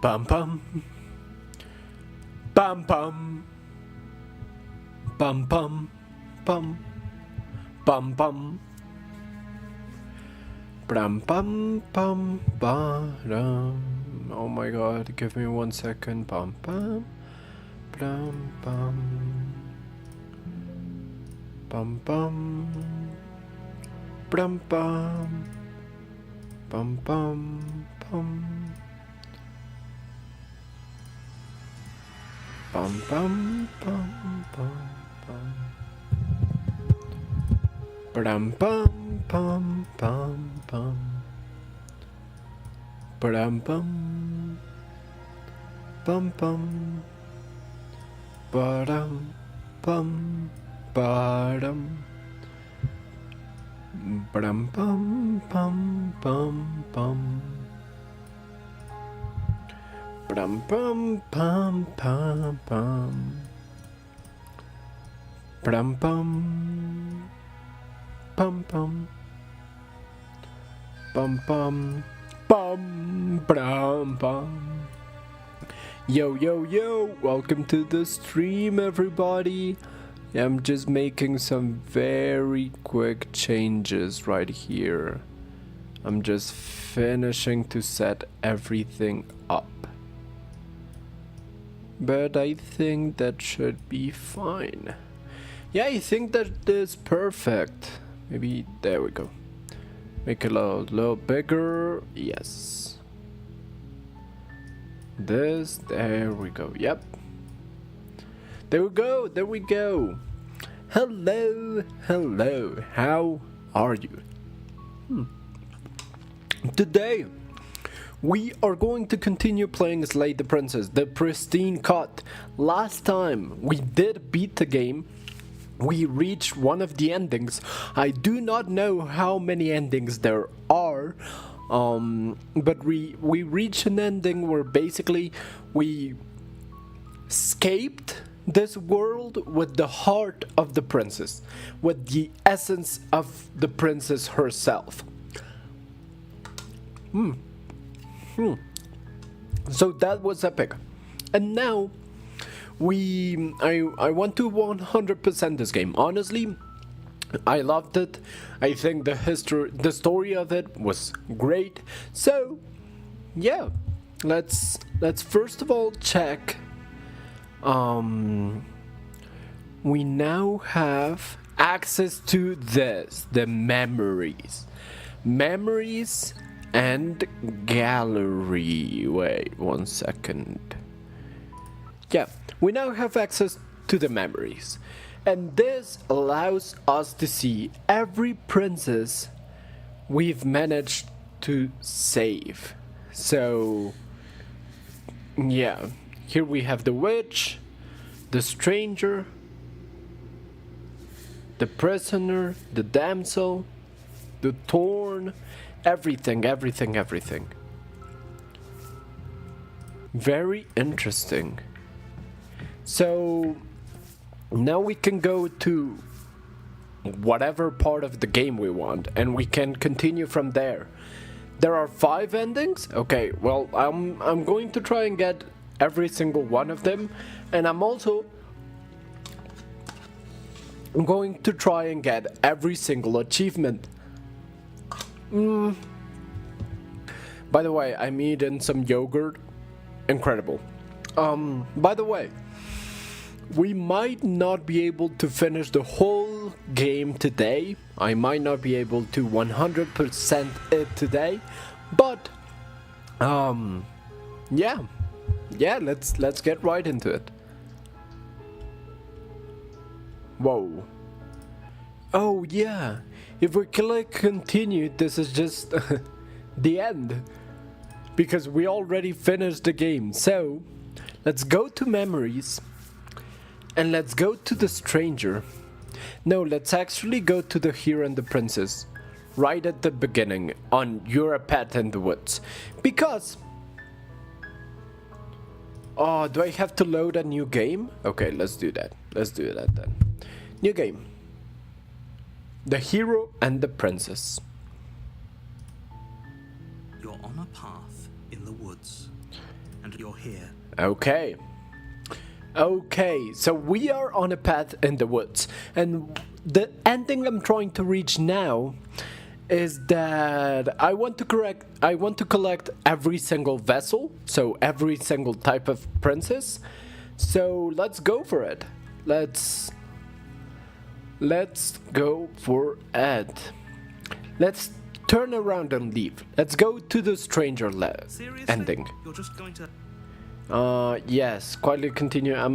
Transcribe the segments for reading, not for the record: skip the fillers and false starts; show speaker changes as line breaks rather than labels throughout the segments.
Bum bum. Bum bum. Bum bum. Bum. Bum bum. Bum bum bum bum. Oh my god, give me 1 second. Bum bum. Bum bum. Bum bum. Bum bum. Bum bum bum. Bum bum bum bum bum. Bum bum bum bum bum. Bum bum. Bum bum. Ba-dum bum ba-dum. Bum bum bum bum bum. Bum bum bum bum bum. Bum bum. Bum bum. Bum bum. Bum bum bum. Yo yo yo, welcome to the stream everybody. I'm just making some very quick changes right here. I'm just finishing to set everything up. But I think that should be fine. Yeah, I think that is perfect. Maybe, there we go. Make it a little bigger, yes. This, there we go, yep. There we go, there we go. Hello, hello, how are you? Today, we are going to continue playing Slay the Princess, the Pristine Cut. Last time, we did beat the game. We reached one of the endings. I do not know how many endings there are. But we reached an ending where basically we escaped this world with the heart of the princess, with the essence of the princess herself. So that was epic. And now I want to 100% this game. Honestly, I loved it. I think the story of it was great. So, yeah, let's first of all check. We now have access to this, the memories and gallery. Wait 1 second. Yeah, we now have access to the memories. And this allows us to see every princess we've managed to save. So, yeah, here we have the witch, the stranger, the prisoner, the damsel, the thorn, everything. Very interesting. So, now we can go to whatever part of the game we want, and we can continue from there. There are 5 endings? Okay, well, I'm going to try and get every single one of them, and I'm going to try and get every single achievement. By the way, I'm eating some yogurt. Incredible. By the way, we might not be able to finish the whole game today. I might not be able to 100% it today, but yeah, let's get right into it. Whoa. Oh yeah, if we click continue, this is just the end, because we already finished the game. So let's go to memories. And let's go to the stranger. No, let's actually go to the hero and the princess. Right at the beginning, on You're a Pet in the Woods. Because... oh, do I have to load a new game? Okay, let's do that. Let's do that then. New game. The hero and the princess.
You're on a path in the woods. and you're here.
Okay. Okay, so we are on a path in the woods, and the ending I'm trying to reach now is that I want to collect every single vessel, so every single type of princess. So let's go for it. Let's go for it. Let's turn around and leave. Let's go to the stranger
Seriously?
ending.
You're just going to...
Yes, quietly continue.
There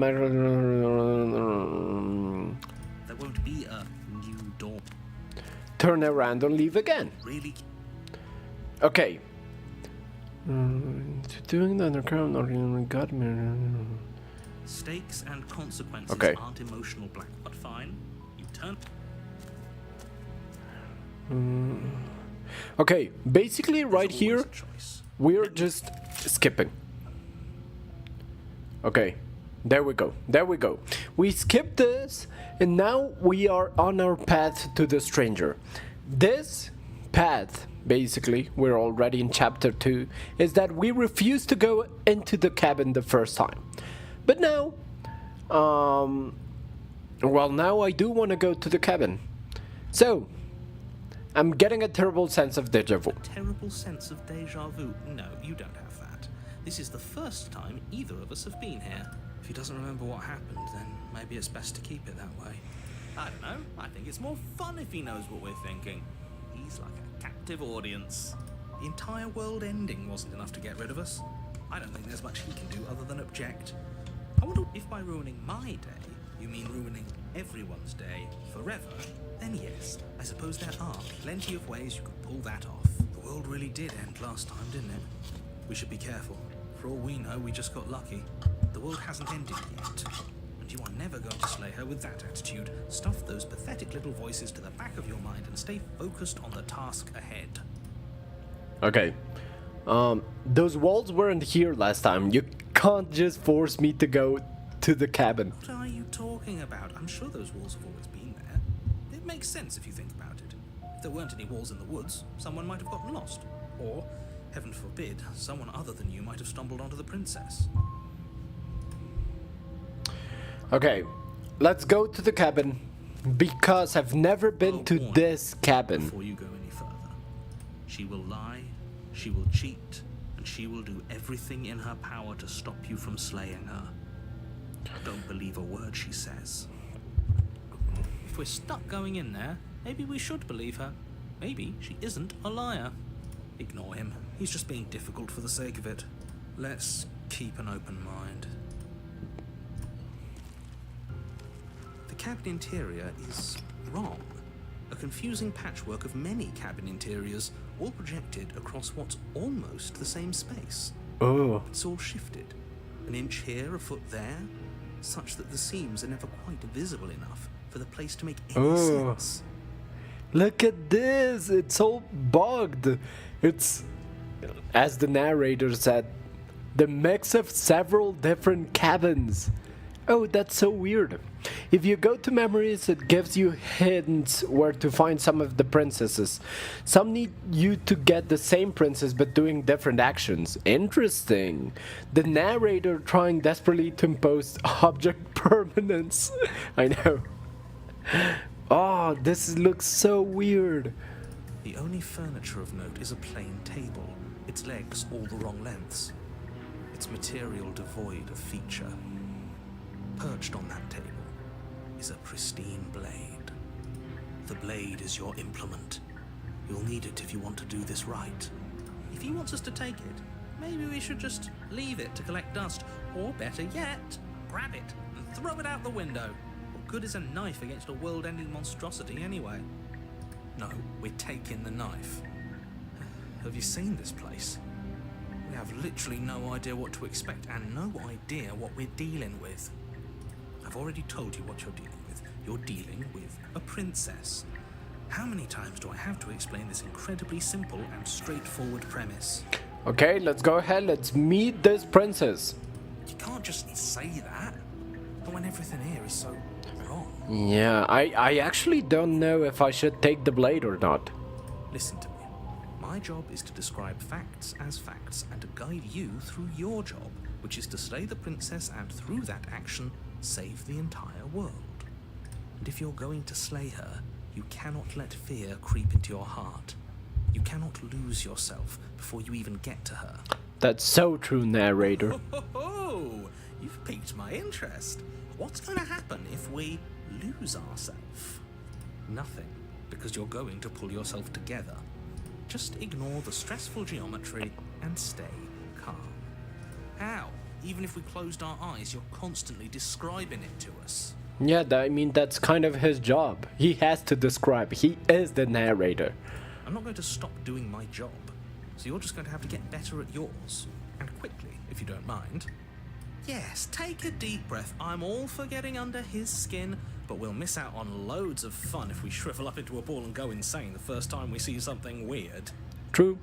won't be a new door.
Turn around and leave again.
Really?
Okay. Doing the underground or got me.
Stakes and consequences
Okay.
aren't emotional black, but fine. You turn...
Okay, basically right
There's
here
always a choice.
we're just skipping. Okay, there we go. There we go. We skipped this, and now we are on our path to the stranger. This path, basically, we're already in chapter 2, is that we refused to go into the cabin the first time. But now, well, now I do want to go to the cabin. So, I'm getting a terrible sense of deja vu.
Terrible sense of deja vu. No, you don't have that. This is the first time either of us have been here. If he doesn't remember what happened, then maybe it's best to keep it that way. I don't know. I think it's more fun if he knows what we're thinking. He's like a captive audience. The entire world ending wasn't enough to get rid of us. I don't think there's much he can do other than object. I wonder if by ruining my day, you mean ruining everyone's day forever, then yes, I suppose there are plenty of ways you could pull that off. The world really did end last time, didn't it? We should be careful. For all we know, we just got lucky. The world hasn't ended yet. And you are never going to slay her with that attitude. Stuff those pathetic little voices to the back of your mind and stay focused on the task ahead.
Okay. Those walls weren't here last time. You can't just force me to go to the cabin.
What are you talking about? I'm sure those walls have always been there. It makes sense if you think about it. If there weren't any walls in the woods, someone might have gotten lost. Or, heaven forbid, someone other than you might have stumbled onto the princess.
Okay, let's go to the cabin because I've never been to
warning
this cabin.
Before you go any further, she will lie, she will cheat, and she will do everything in her power to stop you from slaying her. Don't believe a word she says. If we're stuck going in there, maybe we should believe her. Maybe she isn't a liar. Ignore him. He's just being difficult for the sake of it. Let's keep an open mind. The cabin interior is wrong. A confusing patchwork of many cabin interiors, all projected across what's almost the same space.
Oh,
It's all shifted. An inch here, a foot there, such that the seams are never quite visible enough for the place to make any sense.
look at this. It's all bugged. It's, as the narrator said, the mix of several different cabins. Oh, that's so weird. If you go to memories, it gives you hints where to find some of the princesses. Some need you to get the same princess but doing different actions. Interesting. The narrator trying desperately to impose object permanence. I know. Oh, this looks so weird.
The only furniture of note is a plain table, its legs all the wrong lengths, its material devoid of feature. Perched on that table is a pristine blade. The blade is your implement. You'll need it if you want to do this right. If he wants us to take it, maybe we should just leave it to collect dust, or better yet, grab it and throw it out the window. What good is a knife against a world-ending monstrosity anyway? No, we're taking the knife. Have you seen this place? We have literally no idea what to expect and no idea what we're dealing with. I've already told you what you're dealing with. You're dealing with a princess. How many times do I have to explain this incredibly simple and straightforward premise?
Okay, let's go ahead. Let's meet this princess.
You can't just say that. But when everything here is so wrong.
Yeah, I actually don't know if I should take the blade or not.
Listen to me. My My job is to describe facts as facts and to guide you through your job, which is to slay the princess and through that action, save the entire world. And if you're going to slay her, you cannot let fear creep into your heart. You cannot lose yourself before you even get to her.
That's so true, narrator.
Oh, you've piqued my interest. What's going to happen if we lose ourselves? Nothing, because you're going to pull yourself together. Just ignore the stressful geometry and stay calm. How? Even if we closed our eyes, you're constantly describing it to us.
Yeah, I mean, that's kind of his job. He has to describe. He is the narrator.
I'm not going to stop doing my job, so you're just going to have to get better at yours. And quickly, if you don't mind. Yes, take a deep breath. I'm all for getting under his skin, but we'll miss out on loads of fun if we shrivel up into a ball and go insane the first time we see something weird.
True.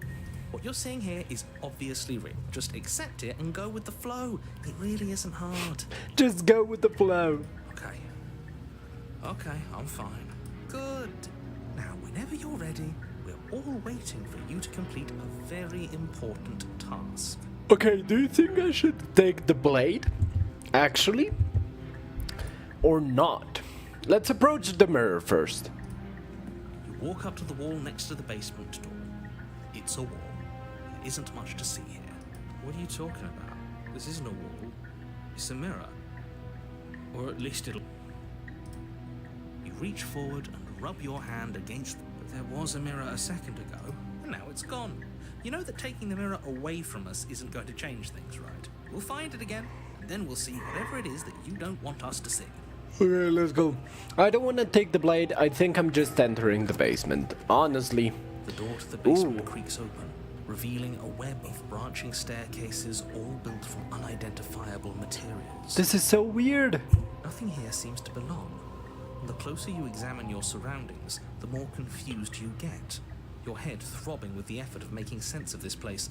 What you're seeing here is obviously real. Just accept it and go with the flow. It really isn't hard.
Just go with the flow.
Okay, I'm fine. Good. Now, whenever you're ready, we're all waiting for you to complete a very important task.
Okay, do you think I should take the blade? Actually? Or not? Let's approach the mirror first.
You walk up to the wall next to the basement door. It's a wall. There isn't much to see here. What are you talking about? This isn't a wall. It's a mirror. Or at least it'll... You reach forward and rub your hand against... There was a mirror a second ago, and now it's gone. You know that taking the mirror away from us isn't going to change things, right? We'll find it again, and then we'll see whatever it is that you don't want us to see.
Okay, let's go. I don't want to take the blade. I think I'm just entering the basement. Honestly.
The door to the basement
Ooh.
creaks open, revealing a web of branching staircases all built from unidentifiable materials.
This is so weird.
Nothing here seems to belong. And the closer you examine your surroundings, the more confused you get. Your head throbbing with the effort of making sense of this place.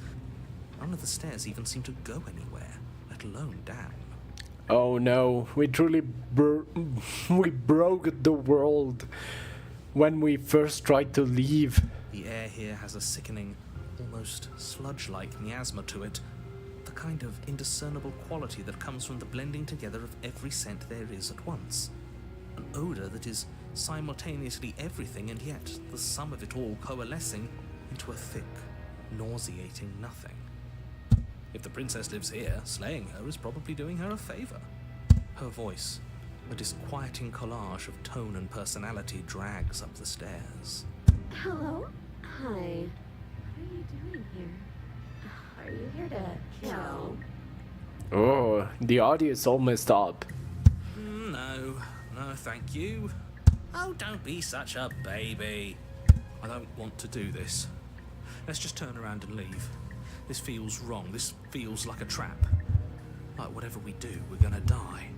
None of the stairs even seem to go anywhere, let alone down.
Oh no, we truly we broke the world when we first tried to leave.
The air here has a sickening, almost sludge-like miasma to it, the kind of indiscernible quality that comes from the blending together of every scent there is at once. An odor that is simultaneously everything and yet the sum of it all coalescing into a thick, nauseating nothing. If the princess lives here, slaying her is probably doing her a favor. Her voice, a disquieting collage of tone and personality, drags up the stairs.
Hello? Hi. What are you doing here? Are you here to kill?
Oh, the audio is all messed up.
No, thank you. Oh, don't be such a baby. I don't want to do this. Let's just turn around and leave. This feels wrong. This feels like a trap. Like whatever we do, we're gonna die.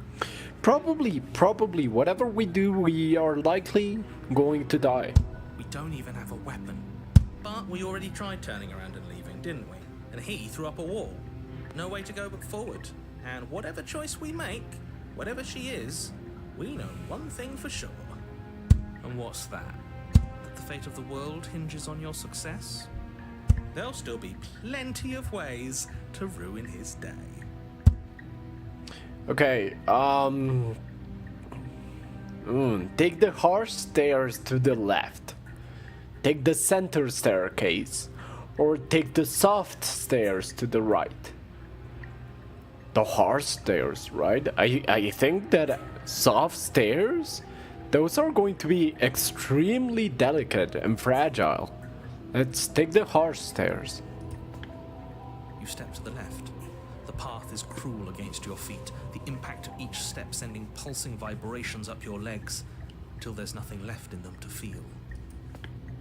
Probably, whatever we do, we are likely going to die.
We don't even have a weapon. But we already tried turning around and leaving, didn't we? And he threw up a wall. No way to go but forward. And whatever choice we make, whatever she is, we know one thing for sure. And what's that? That the fate of the world hinges on your success? There'll still be plenty of ways to ruin his day.
Okay, take the harsh stairs to the left. Take the center staircase. Or take the soft stairs to the right. The harsh stairs, right? I think that soft stairs, those are going to be extremely delicate and fragile. Let's take the harsh stairs.
You step to the left. The path is cruel against your feet, the impact of each step sending pulsing vibrations up your legs, till there's nothing left in them to feel.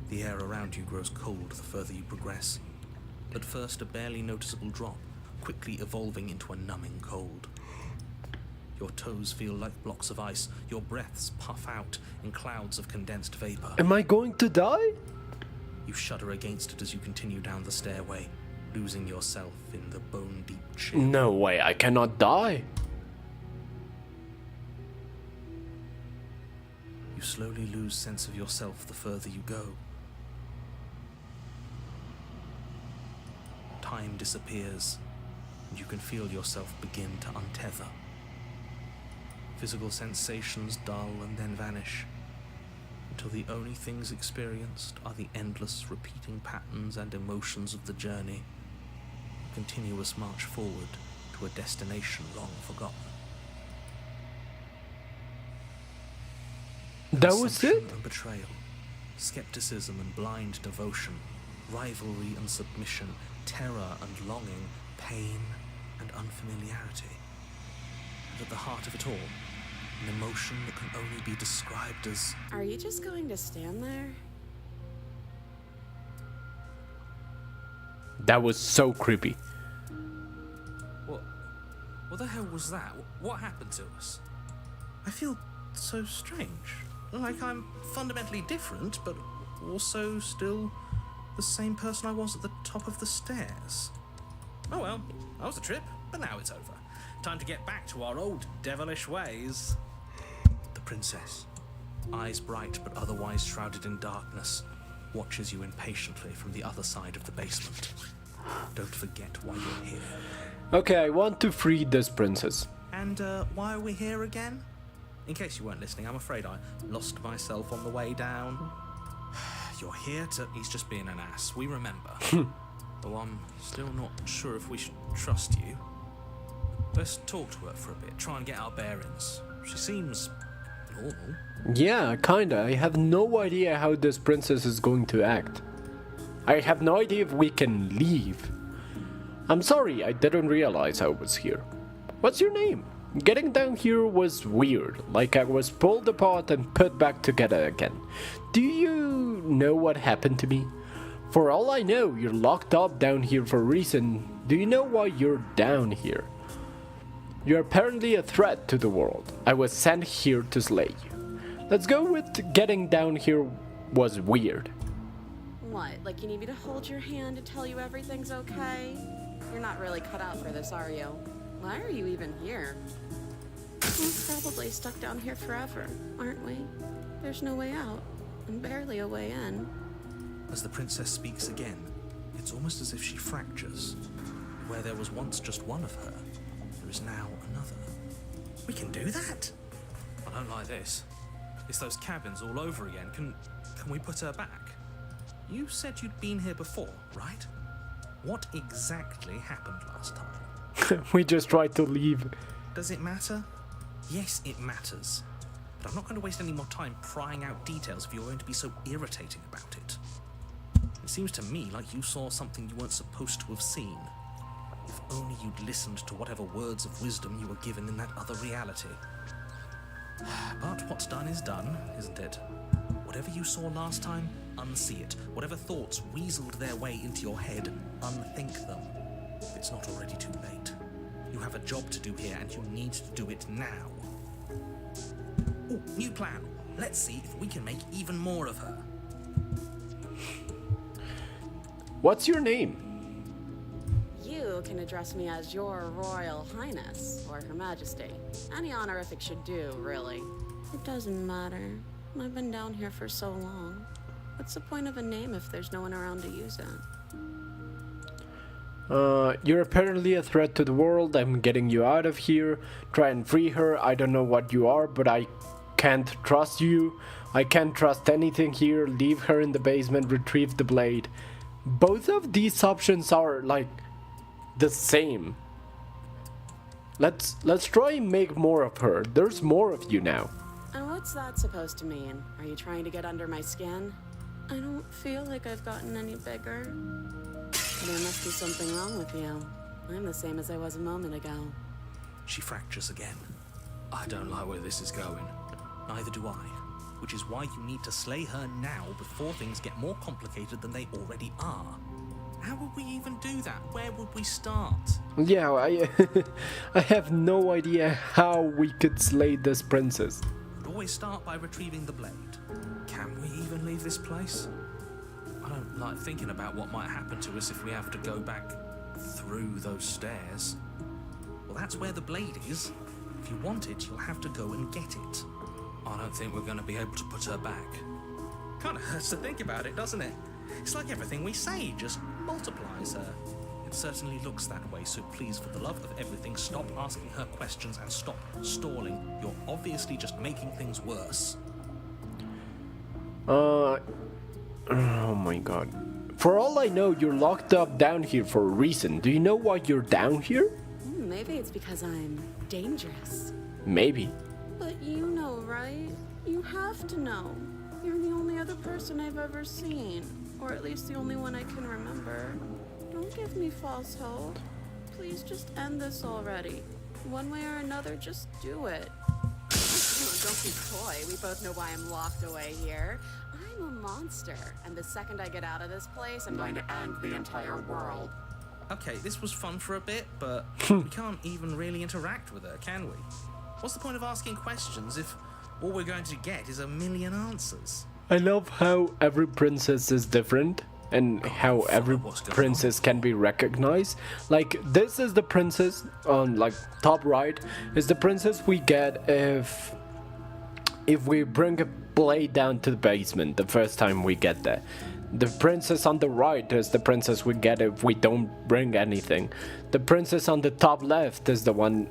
The air around you grows cold the further you progress. At first a barely noticeable drop, quickly evolving into a numbing cold. Your toes feel like blocks of ice, your breaths puff out in clouds of condensed vapor.
Am I going to die?
You shudder against it as you continue down the stairway, losing yourself in the bone-deep chill.
No way, I cannot die.
You slowly lose sense of yourself the further you go. time disappears, and you can feel yourself begin to untether. Physical sensations dull and then vanish, until the only things experienced are the endless repeating patterns and emotions of the journey, a continuous march forward to a destination long forgotten.
That was
Assumption
it?
and betrayal, skepticism and blind devotion, rivalry and submission, terror and longing, pain and unfamiliarity. And at the heart of it all, an emotion that can only be described as...
Are you just going to stand there?
That was so creepy.
What the hell was that? What happened to us? I feel so strange. Like I'm fundamentally different, but also still the same person I was at the top of the stairs. Oh well, that was a trip, but now it's over. Time to get back to our old devilish ways. The princess, eyes bright but otherwise shrouded in darkness, watches you impatiently from the other side of the basement. Don't forget why you're here.
Okay, I want to free this princess.
And why are we here again? In case you weren't listening, I'm afraid I lost myself on the way down. You're here to... He's just being an ass, we remember. Though I'm still not sure if we should trust you. Let's talk to her for a bit, try and get our bearings. She seems normal.
Yeah, kinda. I have no idea how this princess is going to act. I have no idea if we can leave. I'm sorry, I didn't realize I was here. What's your name? Getting down here was weird, like I was pulled apart and put back together again. Do you know what happened to me? For all I know, you're locked up down here for a reason. Do you know why you're down here? You're apparently a threat to the world. I was sent here to slay you. Let's go with getting down here was weird.
What, like you need me to hold your hand to tell you everything's okay? You're not really cut out for this, are you? Why are you even here? We're probably stuck down here forever, aren't we? There's no way out, and barely a way in.
As the princess speaks again, it's almost as if she fractures. Where there was once just one of her, there is now another. We can do that? I don't like this. It's those cabins all over again. Can we put her back? You said you'd been here before, right? What exactly happened last time?
We just tried to leave.
Does it matter? Yes, it matters. But I'm not going to waste any more time prying out details if you're going to be so irritating about it. It seems to me like you saw something you weren't supposed to have seen. If only you'd listened to whatever words of wisdom you were given in that other reality. But what's done is done, isn't it? Whatever you saw last time, unsee it. Whatever thoughts weaseled their way into your head, unthink them. If it's not already too late. You have a job to do here, and you need to do it now. Ooh, new plan. Let's see if we can make even more of her.
What's your name?
You can address me as Your Royal Highness, or Her Majesty. Any honorific should do, really. It doesn't matter. I've been down here for so long. What's the point of a name if there's no one around to use it?
You're apparently a threat to the world. I'm getting you out of here. Try and free her. I don't know what you are, but I can't trust you. I can't trust anything here. Leave her in the basement. Retrieve the blade. Both of these options are like the same. Let's try and make more of her. There's more of you now.
And what's that supposed to mean? Are you trying to get under my skin? I don't feel like I've gotten any bigger. There must be something wrong with you. I'm the same as I was a moment ago.
She fractures again. I don't like where this is going. Neither do I. Which is why you need to slay her now before things get more complicated than they already are. How would we even do that? Where would we start?
Yeah, I have no idea how we could slay this princess.
We'd always start by retrieving the blade. Can we even leave this place? I don't like thinking about what might happen to us if we have to go back through those stairs. Well, that's where the blade is. If you want it, you'll have to go and get it. I don't think we're going to be able to put her back. Kind of hurts to think about it, doesn't it? It's like everything we say just multiplies her. It certainly looks that way, so please, for the love of everything, stop asking her questions and stop stalling. You're obviously just making things worse.
Oh my god. For all I know, you're locked up down here for a reason. Do you know why you're down here?
Maybe it's because I'm dangerous.
Maybe.
But you know, right? You have to know. You're the only other person I've ever seen. Or at least the only one I can remember. Don't give me false hope. Please just end this already. One way or another, just do it. Don't be coy. We both know why I'm locked away here. I'm a monster. And the second I get out of this place, I'm going to end the entire world.
Okay, this was fun for a bit, but we can't even really interact with her, can we? What's the point of asking questions if all we're going to get is a million answers?
I love how every princess is different and how every princess can be recognized. Like, this is the princess on like top right is the princess we get if we bring a blade down to the basement the first time we get there. The princess on the right is the princess we get if we don't bring anything. The princess on the top left is the one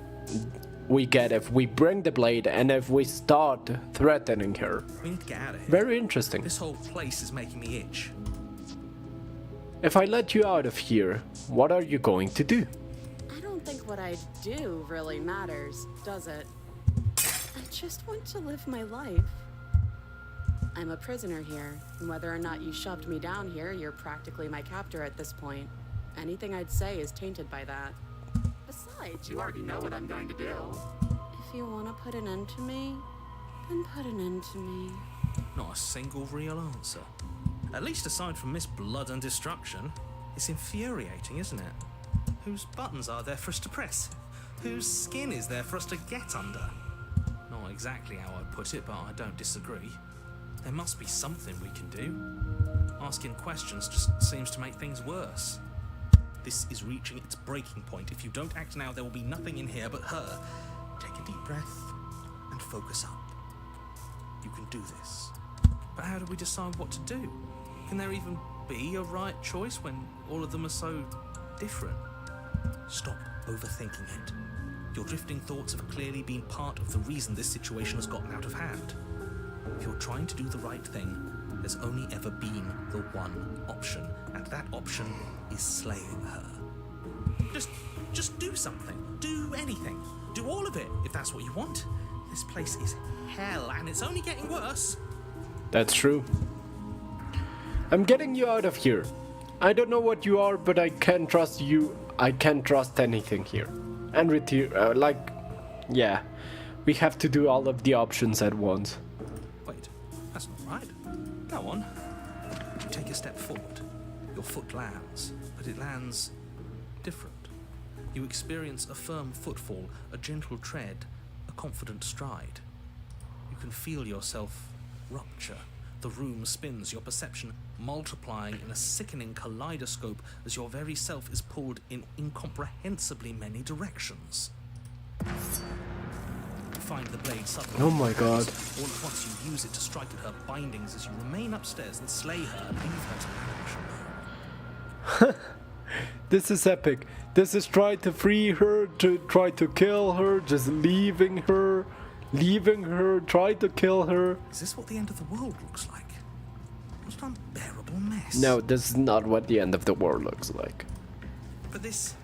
we get if we bring the blade and if we start threatening her.
We need to get out of here.
Very interesting.
This whole place is making me itch.
If I let you out of here, what are you going to do?
I don't think what I do really matters, does it? I just want to live my life. I'm a prisoner here, and whether or not you shoved me down here, you're practically my captor at this point. Anything I'd say is tainted by that. Besides, you already know what I'm going to do. If you want to put an end to me, then put an end to me.
Not a single real answer. At least aside from Miss Blood and Destruction, it's infuriating, isn't it? Whose buttons are there for us to press? Whose skin is there for us to get under? Not exactly how I'd put it, but I don't disagree. There must be something we can do. Asking questions just seems to make things worse. This is reaching its breaking point. If you don't act now, there will be nothing in here but her. Take a deep breath and focus up. You can do this. But how do we decide what to do? Can there even be a right choice when all of them are so different? Stop overthinking it. Your drifting thoughts have clearly been part of the reason this situation has gotten out of hand. If you're trying to do the right thing, there's only ever been the one option, and that option is slaying her. Just do something. Do anything. Do all of it, if that's what you want. This place is hell, and it's only getting worse.
That's true. I'm getting you out of here. I don't know what you are, but I can't trust you. I can't trust anything here. And with you, yeah. We have to do all of the options at once.
Wait, that's not right. Go on. You take a step forward. Your foot lands, but it lands different. You experience a firm footfall, a gentle tread, a confident stride. You can feel yourself rupture. The room spins, your perception multiplying in a sickening kaleidoscope as your very self is pulled in incomprehensibly many directions. You find the blade suddenly.
Oh my god.
All at once you use it to strike at her bindings as you remain upstairs and slay her and leave her to languish alone.
This is epic. This is trying to free her, to try to kill her, just leaving her, try to kill her.
Is this what the end of the world looks like? What an unbearable mess.
No, this is not what the end of the world looks like.
But this...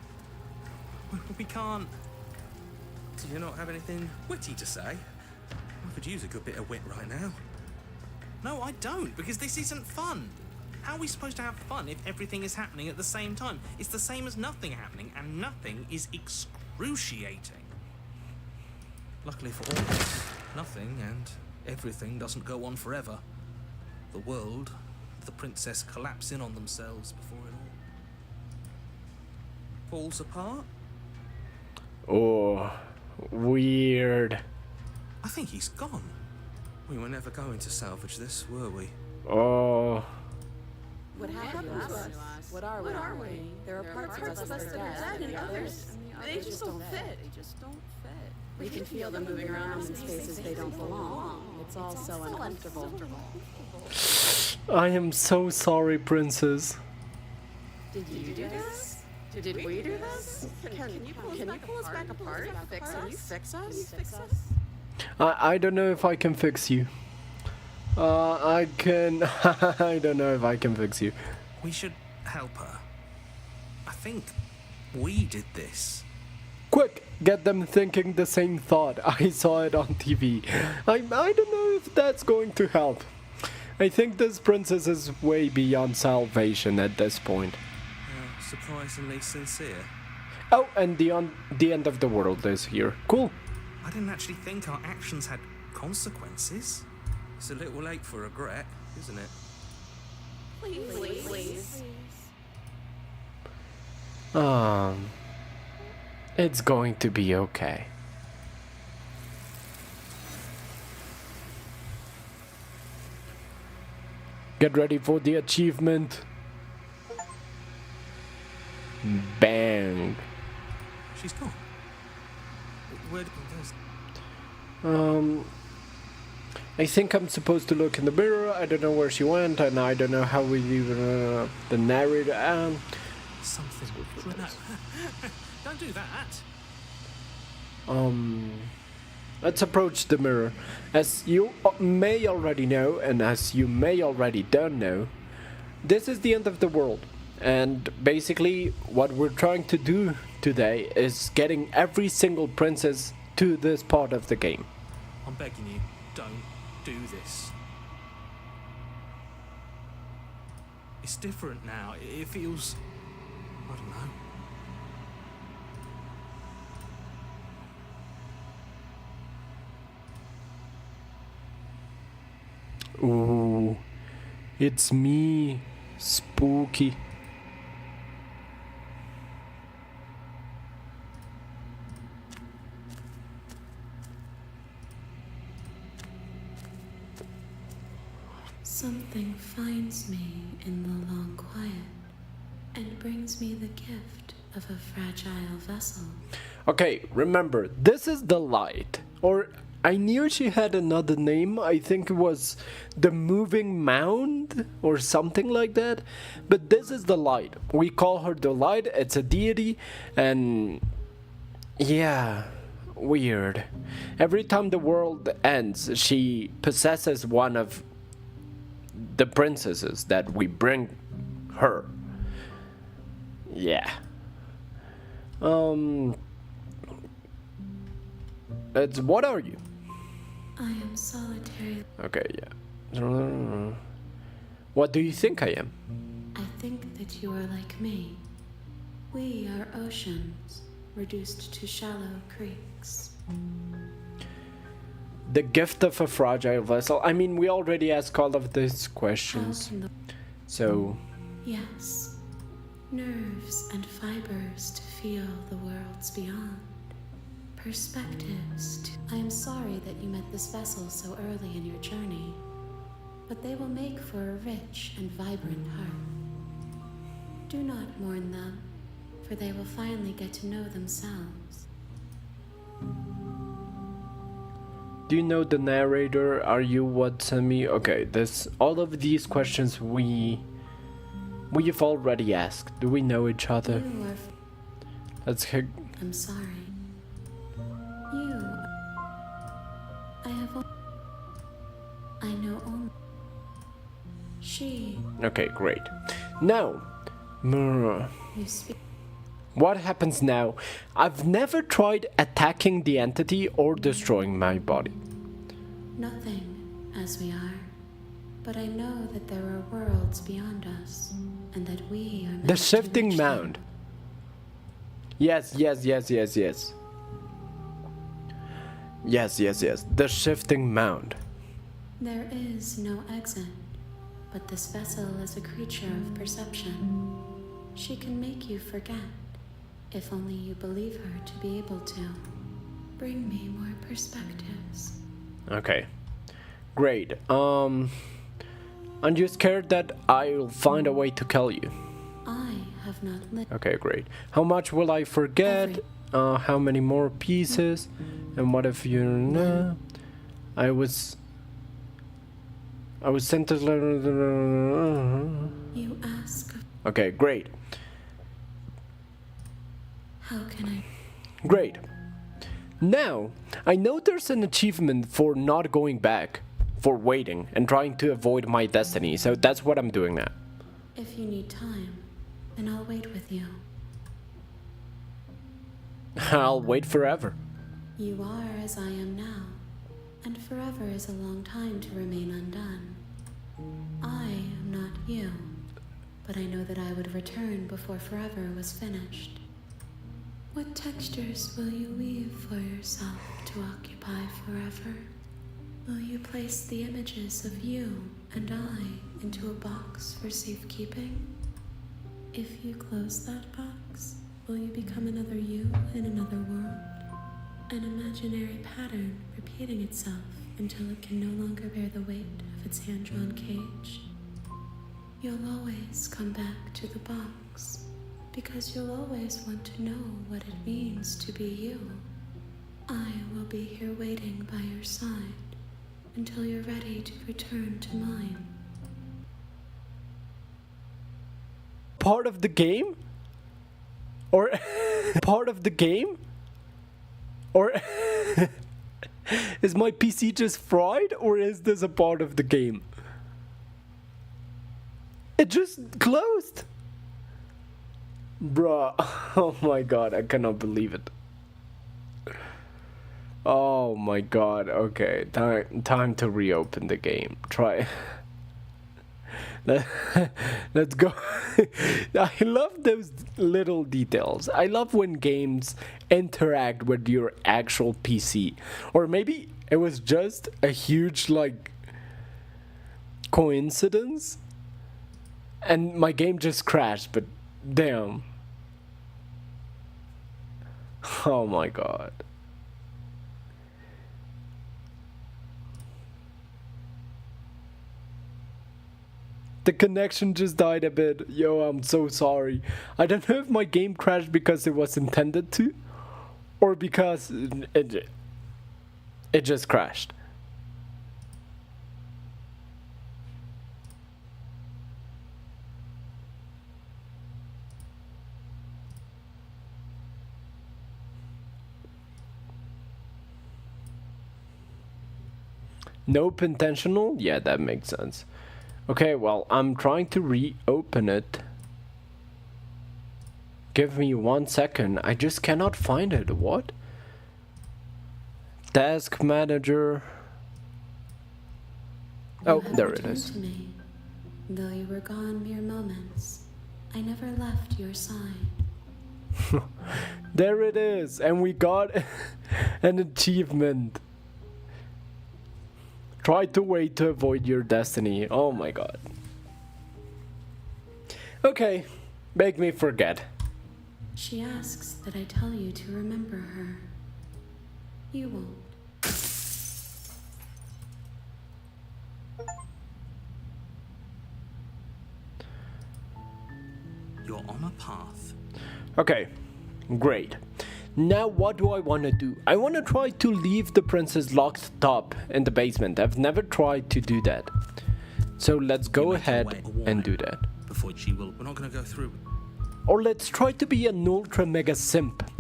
we can't... Do you not have anything witty to say? I could use a good bit of wit right now. No, I don't, because this isn't fun. How are we supposed to have fun if everything is happening at the same time? It's the same as nothing happening, and nothing is excruciating. Luckily for all of us, nothing and everything doesn't go on forever. The world, the princess collapse in on themselves before it all falls apart.
Oh, weird.
I think he's gone. We were never going to salvage this, were we?
Oh.
What happened to us? What are we? There are parts of us that are dead, and others, they just don't fit. We can feel them moving around in spaces they don't belong. It's all so uncomfortable.
I am so sorry, princess.
Did you do this? Did we do this? Can you pull us back apart? Can you fix us?
I don't know if I can fix you. I can... I don't know if I can fix you.
We should help her. I think we did this.
Quick, get them thinking the same thought. I saw it on TV. I don't know if that's going to help. I think this princess is way beyond salvation at this point.
Surprisingly sincere.
Oh, and the end of the world is here. Cool.
I didn't actually think our actions had consequences. It's a little late for regret, isn't it?
Please.
It's going to be okay. Get ready for the achievement. Bang.
She's gone. Where did
I think I'm supposed to look in the mirror. I don't know where she went, and I don't know how we even the narrator.
something? No, don't do that.
Let's approach the mirror. As you may already know, and as you may already don't know, this is the end of the world. And basically, what we're trying to do today is getting every single princess to this part of the game.
I'm begging you, don't do this. It's different now. It feels... I don't know.
Ooh, it's me, spooky.
Something finds me in the long quiet and brings me the gift of a fragile vessel.
Okay, remember, this is the light. Or I knew she had another name. I think it was the moving mound or something like that. But this is the light. We call her the light. It's a deity. And yeah, weird. Every time the world ends, she possesses one of the princesses that we bring her. Yeah. It's, what are you?
I am solitary.
Okay, yeah. What do you think I am?
I think that you are like me. We are oceans, reduced to shallow creeks.
The gift of a fragile vessel. I mean, we already asked all of these
How
questions.
can the...
So,
Yes, nerves and fibers to feel the worlds beyond. Perspectives to... I am sorry that you met this vessel so early in your journey, but they will make for a rich and vibrant heart. Do not mourn them, for they will finally get to know themselves.
do you know the narrator? Are you Watsumi? Okay, this all of these questions we've already asked. Do we know each other?
You are...
Let's hear.
I'm sorry. You... I have... I know only... She...
Okay, great. Now,
You speak...
what happens now? I've never tried attacking the entity or destroying my body.
Nothing, as we are. But I know that there are worlds beyond us, and that we are meant
The
to
shifting
reach them.
mound. Yes. Yes. The shifting mound.
There is no exit, but this vessel is a creature of perception. She can make you forget, if only you believe her to be able to. Bring me more perspectives.
Okay. Great. Aren't you scared that I'll find a way to kill you?
I have not lived.
Okay, great. How much will I forget? How many more pieces? And what if you know? I was sent to...
You ask of...
Okay, great.
How can I?
Great. Now, I know there's an achievement for not going back, for waiting and trying to avoid my destiny, so that's what I'm doing now.
If you need time, then I'll wait with you.
I'll wait forever.
You are as I am now, and forever is a long time to remain undone. I am not you, but I know that I would return before forever was finished. What textures will you weave for yourself to occupy forever? Will you place the images of you and I into a box for safekeeping? If you close that box, will you become another you in another world? An imaginary pattern repeating itself until it can no longer bear the weight of its hand-drawn cage. You'll always come back to the box, because you'll always want to know what it means to be you. I will be here waiting by your side until you're ready to return to mine.
Part of the game? Or part of the game? Or is my PC just fried, or is this a part of the game? It just closed. Bruh, oh my god, I cannot believe it. Oh my god, okay, time to reopen the game. Try. Let's go. I love those little details. I love when games interact with your actual PC. Or maybe it was just a huge, like, coincidence and my game just crashed, but damn. Oh my god. The connection just died a bit. Yo, I'm so sorry. I don't know if my game crashed because it was intended to, or because it just crashed. Nope, intentional? Yeah, that makes sense. Okay, well, I'm trying to reopen it. Give me 1 second. I just cannot find it. What? Task manager. Oh,
You have
there it
returned
is.
to me. Though you were gone mere moments, I never left your side.
There it is. And we got an achievement. Try to wait to avoid your destiny. Oh my god. Okay, make me forget.
She asks that I tell you to remember her. You won't.
You're on a path.
Okay, great. Now what do I want to do? I want to try to leave the princess locked up in the basement. I've never tried to do that. So let's go ahead and do that.
Before she will. We're not going to go through.
Or let's try to be an ultra mega simp.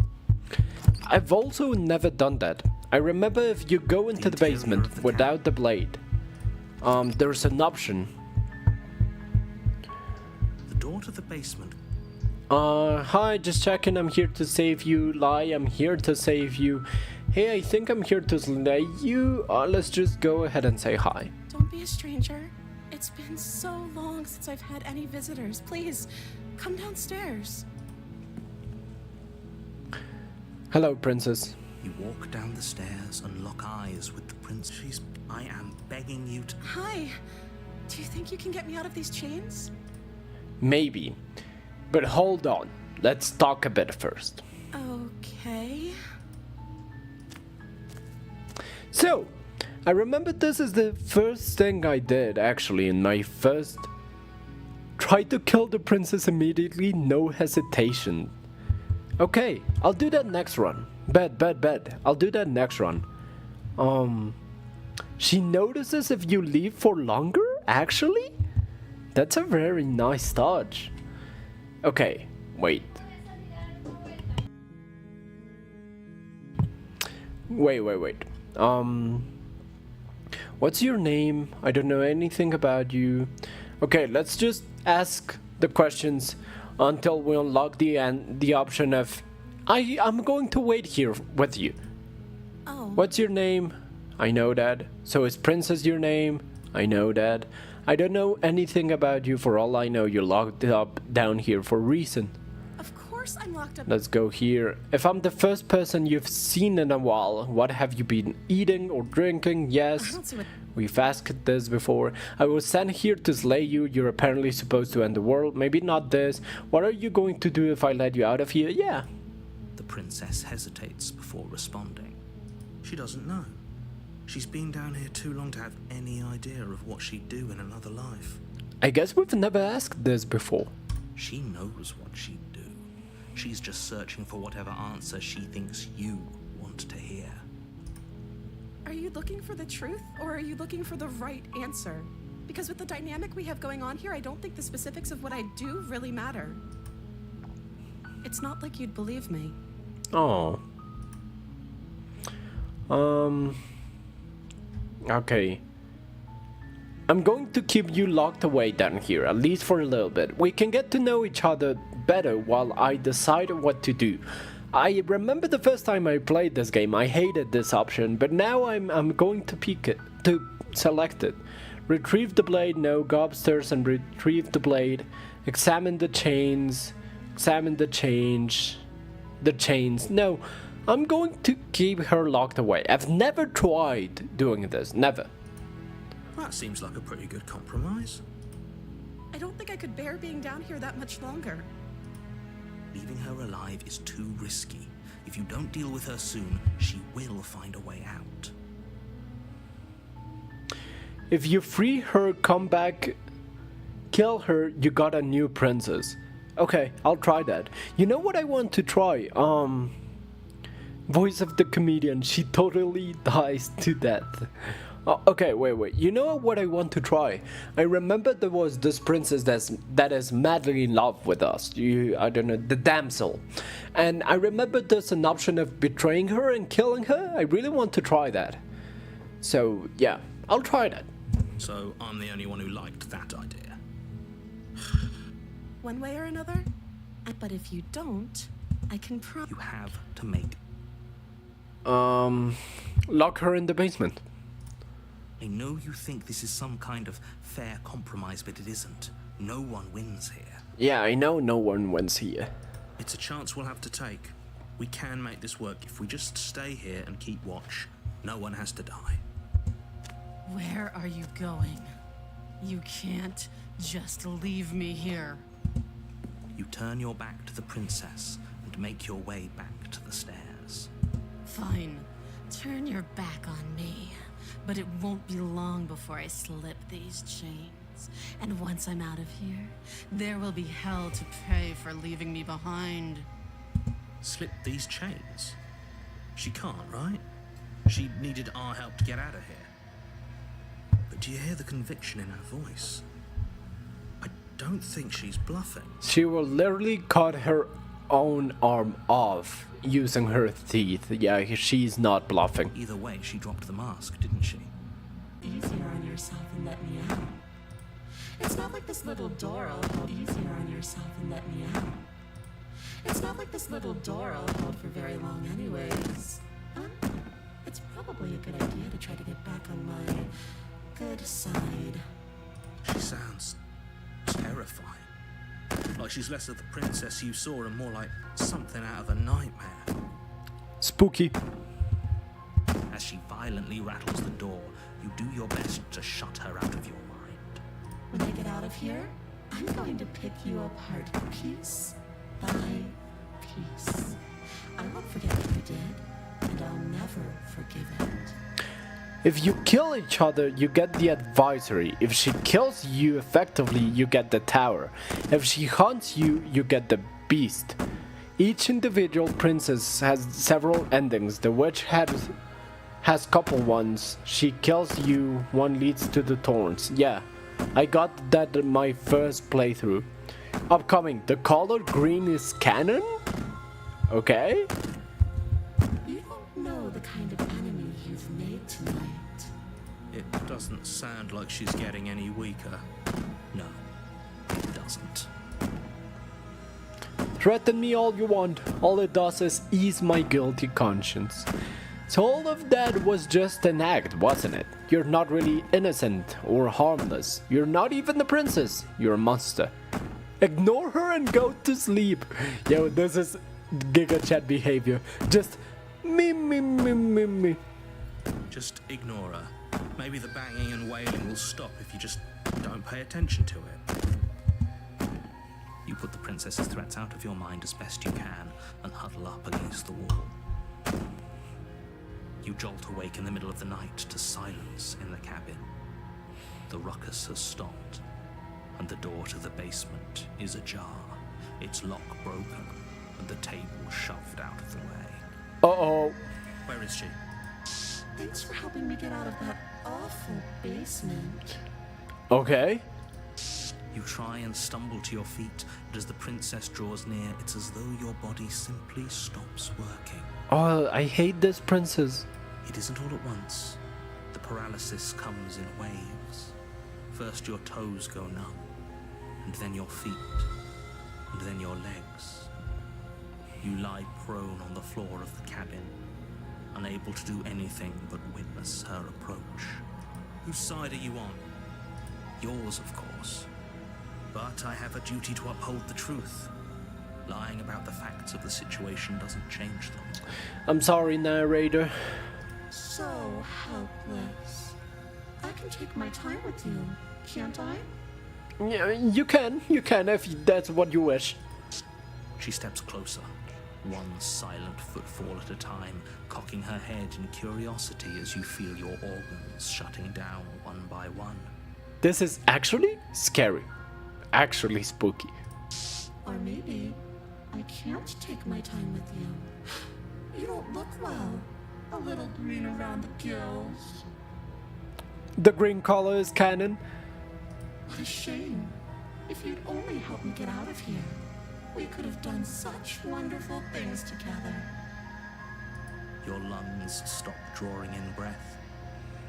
I've also never done that. I remember if you go into the basement without the blade, there's an option.
The door to the basement.
Hi, just checking, I'm here to save you. Lie, I'm here to save you. Hey, I think I'm here to slay you. Let's just go ahead and say hi.
Don't be a stranger. It's been so long since I've had any visitors. Please, come downstairs.
Hello, princess.
You walk down the stairs and lock eyes with the prince. I am begging you to.
Hi. Do you think you can get me out of these chains?
Maybe. But hold on. Let's talk a bit first.
Okay.
So, I remember this is the first thing I did actually in my first. Try to kill the princess immediately, no hesitation. Okay, I'll do that next run. Bet. I'll do that next run. She notices if you leave for longer, actually? That's a very nice touch. Okay, wait. Wait. What's your name? I don't know anything about you. Okay, let's just ask the questions until we unlock the option of I'm going to wait here with you.
Oh.
What's your name? I know that. So is Princess your name? I know that. I don't know anything about you. For all I know, you're locked up down here for a reason.
Of course I'm locked up.
Let's go here. If I'm the first person you've seen in a while, what have you been eating or drinking?
I
Yes.
don't see what.
We've asked this before. I was sent here to slay you. You're apparently supposed to end the world. Maybe not this. What are you going to do if I let you out of here? Yeah.
The princess hesitates before responding. She doesn't know. She's been down here too long to have any idea of what she'd do in another life.
I guess we've never asked this before.
She knows what she'd do. She's just searching for whatever answer she thinks you want to hear.
Are you looking for the truth, or are you looking for the right answer? Because with the dynamic we have going on here, I don't think the specifics of what I do really matter. It's not like you'd believe me.
Oh. Okay. I'm going to keep you locked away down here, at least for a little bit. We can get to know each other better while I decide what to do. I remember the first time I played this game, I hated this option, but now I'm going to pick it, to select it. Retrieve the blade, no, go upstairs and retrieve the blade. Examine the chains, the chains, no. I'm going to keep her locked away. I've never tried doing this, never.
That seems like a pretty good compromise.
I don't think I could bear being down here that much longer.
Leaving her alive is too risky. If you don't deal with her soon, she will find a way out.
If you free her, come back, kill her, you got a new princess. Okay, I'll try that. You know what I want to try? Voice of the comedian, she totally dies to death. Okay, wait. You know what I want to try? I remember there was this princess that is madly in love with us. I don't know, the damsel. And I remember there's an option of betraying her and killing her. I really want to try that. So, yeah, I'll try that.
So I'm the only one who liked that idea.
One way or another? But if you don't, I can
You have to make...
Lock her in the basement.
I know you think this is some kind of fair compromise, but it isn't. No one wins here.
Yeah, I know no one wins here.
It's a chance we'll have to take. We can make this work if we just stay here and keep watch. No one has to die.
Where are you going? You can't just leave me here.
You turn your back to the princess and make your way back to the stairs.
Fine. Turn your back on me. But it won't be long before I slip these chains. And once I'm out of here, there will be hell to pay for leaving me behind.
Slip these chains? She can't, right? She needed our help to get out of here. But do you hear the conviction in her voice? I don't think she's bluffing.
She will literally cut her own arm off using her teeth. Yeah, she's not bluffing.
Either way, she dropped the mask, didn't she?
Easier on yourself and let me out. It's not like this little door I'll hold. Easier on yourself and let me out. It's not like this little door I'll hold for very long anyways.
It's probably a good idea to try to get back on my good side.
She sounds terrifying. Like she's less of the princess you saw and more like something out of a nightmare.
Spooky.
As she violently rattles the door, you do your best to shut her out of your mind.
When I get out of here, I'm going to pick you apart piece by piece. I won't forget what you did, and I'll never forgive it.
If you kill each other, you get the advisory. If she kills you effectively, you get the tower. If she hunts you, you get the beast. Each individual princess has several endings. The witch has couple ones. She kills you, one leads to the thorns. Yeah, I got that in my first playthrough. Upcoming, the color green is canon? Okay.
You don't
know the kind of enemy you've made tonight.
It doesn't sound like she's getting any weaker. No, it doesn't.
Threaten me all you want. All it does is ease my guilty conscience. So all of that was just an act, wasn't it? You're not really innocent or harmless. You're not even the princess. You're a monster. Ignore her and go to sleep. Yo, this is Giga Chat behavior. Just me.
Just ignore her. Maybe the banging and wailing will stop if you just don't pay attention to it. You put the princess's threats out of your mind as best you can and huddle up against the wall. You jolt awake in the middle of the night to silence in the cabin. The ruckus has stopped, and the door to the basement is ajar, its lock broken, and the table shoved out of the way.
Uh-oh.
Where is she?
Thanks for helping me get out of that awful basement.
Okay.
You try and stumble to your feet, but as the princess draws near, it's as though your body simply stops working.
Oh, I hate this princess.
It isn't all at once. The paralysis comes in waves. First your toes go numb, and then your feet, and then your legs. You lie prone on the floor of the cabin, unable to do anything but witness her approach. Whose side are you on? Yours, of course. But I have a duty to uphold the truth. Lying about the facts of the situation doesn't change them.
I'm sorry, narrator.
So helpless. I can take my time with you, can't I?
Yeah, you can if that's what you wish.
She steps closer, one silent footfall at a time, cocking her head in curiosity as you feel your organs shutting down one by one.
This is actually scary. Actually spooky.
Or maybe I can't take my time with you. You don't look well. A little green around the gills.
The green color is canon.
What a shame. If you'd only helped me get out of here, we could have done such wonderful things together.
Your lungs stop drawing in breath,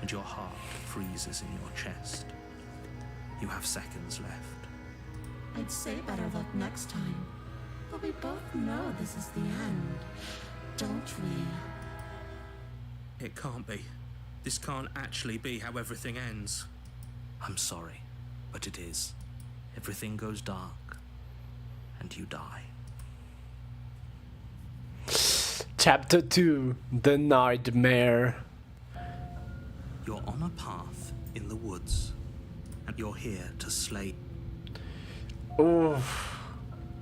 and your heart freezes in your chest. You have seconds left.
I'd say better luck next time. But we both know this is the end, don't we?
It can't be. This can't actually be how everything ends. I'm sorry, but it is. Everything goes dark, and you die.
Chapter 2, The Nightmare.
You're on a path in the woods, and you're here to slay.
Oh,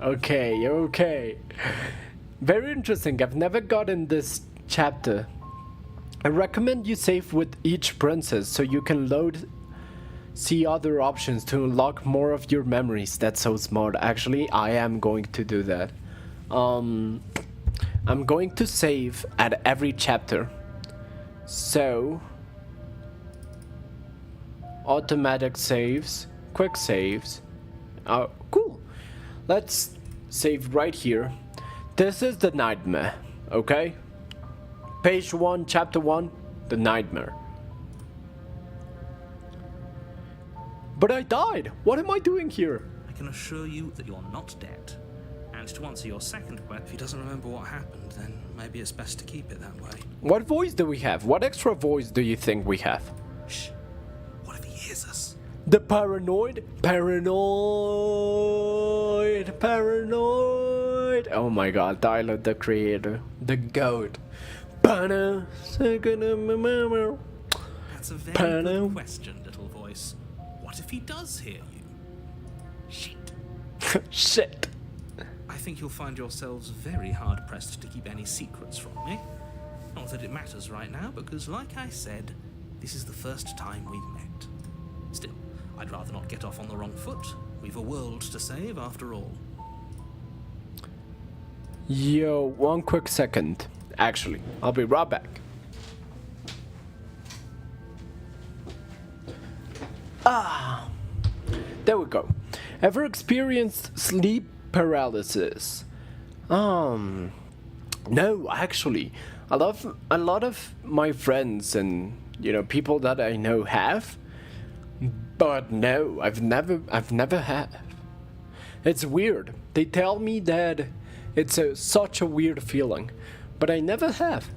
okay. Very interesting. I've never gotten this chapter. I recommend you save with each princess so you can see other options to unlock more of your memories. That's so smart. Actually, I am going to do that. I'm going to save at every chapter. So, automatic saves, quick saves. Cool. Let's save right here. This is the nightmare, okay? Page 1, chapter 1, the nightmare. But I died. What am I doing here?
I can assure you that you're not dead. And to answer your second question, if he doesn't remember what happened, then maybe it's best to keep it that way.
What voice do we have? What extra voice do you think we have?
Shh. What if he hears us?
The paranoid. Oh my god, Tyler, the creator. The goat.
That's a very good question, little voice. What if he does hear you? Shit.
Shit.
I think you'll find yourselves very hard-pressed to keep any secrets from me. Not that it matters right now, because like I said, this is the first time we've met. Still, I'd rather not get off on the wrong foot. We've a world to save, after all.
Yo, one quick second. Actually, I'll be right back. There we go. Ever experienced sleep paralysis? No, actually, a lot of my friends and people that I know have, but no, I've never had. It's weird. They tell me that it's such a weird feeling, but I never have.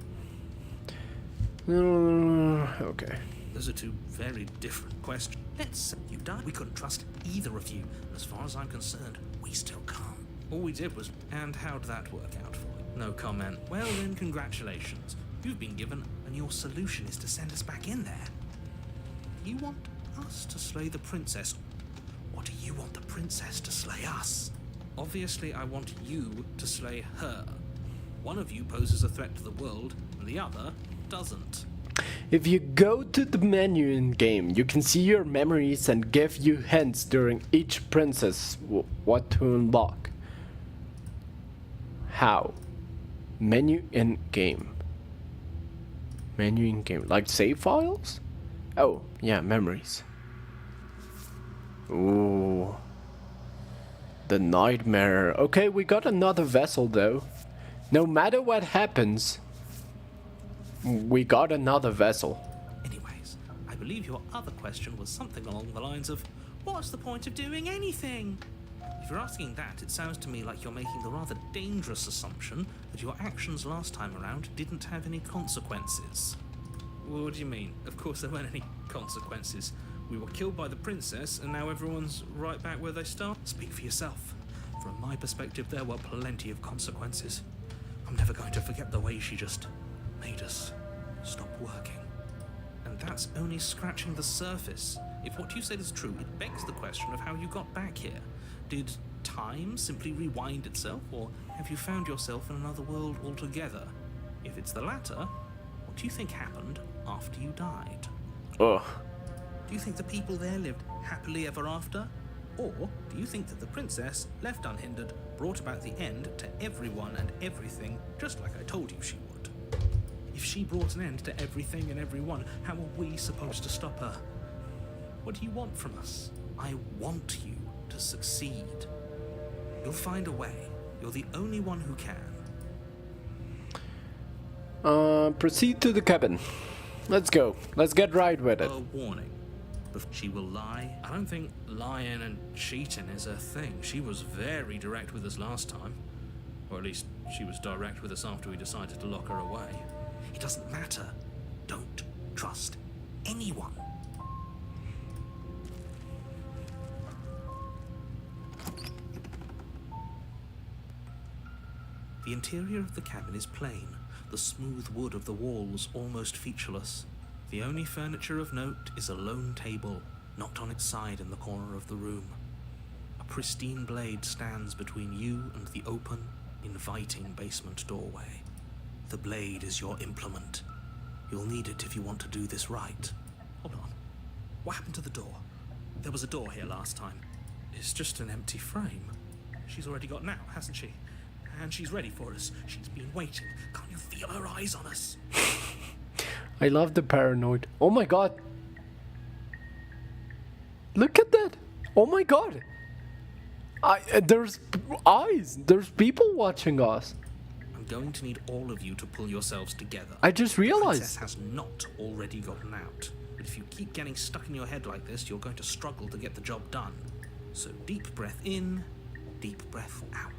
Okay.
Those are two very different questions. Let's say you died. We couldn't trust either of you. As far as I'm concerned, we still can't. All we did was... And how'd that work out for you? No comment. Well then, congratulations. You've been given, and your solution is to send us back in there. You want us to slay the princess? Or do you want the princess to slay us? Obviously, I want you to slay her. One of you poses a threat to the world, and the other doesn't.
If you go to the menu in game, you can see your memories and give you hints during each princess what to unlock. How? Menu in game. Menu in game. Like save files? Oh, yeah, memories. Ooh. The nightmare. Okay, we got another vessel though. No matter what happens, we got another vessel.
Anyways, I believe your other question was something along the lines of, what's the point of doing anything? If you're asking that, it sounds to me like you're making the rather dangerous assumption that your actions last time around didn't have any consequences. What do you mean? Of course there weren't any consequences. We were killed by the princess, and now everyone's right back where they started. Speak for yourself. From my perspective, there were plenty of consequences. I'm never going to forget the way she just made us stop working. And that's only scratching the surface. If what you said is true, it begs the question of how you got back here. Did time simply rewind itself, or have you found yourself in another world altogether? If it's the latter, what do you think happened after you died?
Ugh.
Do you think the people there lived happily ever after? Or do you think that the princess, left unhindered, brought about the end to everyone and everything, just like I told you she would? If she brought an end to everything and everyone, how are we supposed to stop her? What do you want from us? I want you to succeed. You'll find a way. You're the only one who can.
Proceed to the cabin. Let's go. Let's get right with it.
A warning. She will lie. I don't think lying and cheating is her thing. She was very direct with us last time. Or at least she was direct with us after we decided to lock her away. It doesn't matter. Don't trust anyone. The interior of the cabin is plain, the smooth wood of the walls almost featureless. The only furniture of note is a lone table, knocked on its side in the corner of the room. A pristine blade stands between you and the open, inviting basement doorway. The blade is your implement. You'll need it if you want to do this right. Hold on. What happened to the door? There was a door here last time. It's just an empty frame. She's already got an out, hasn't she? And she's ready for us. She's been waiting. Can't you feel her eyes on us?
I love the paranoid. Oh my god. Look at that. Oh my god. There's eyes. There's people watching us.
I'm going to need all of you to pull yourselves together.
I just
The
realized.
princess has not already gotten out. But if you keep getting stuck in your head like this, you're going to struggle to get the job done. So deep breath in, deep breath out.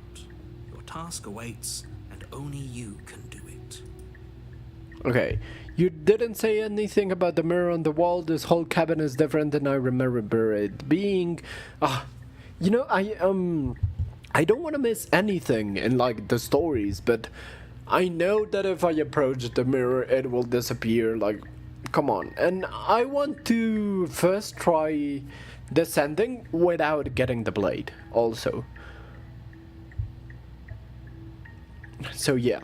Your task awaits, and only you can do it.
Okay, you didn't say anything about the mirror on the wall. This whole cabin is different than I remember it being. You know, I don't want to miss anything in like the stories, but I know that if I approach the mirror, it will disappear. Like, come on. And I want to first try descending without getting the blade, also. So yeah.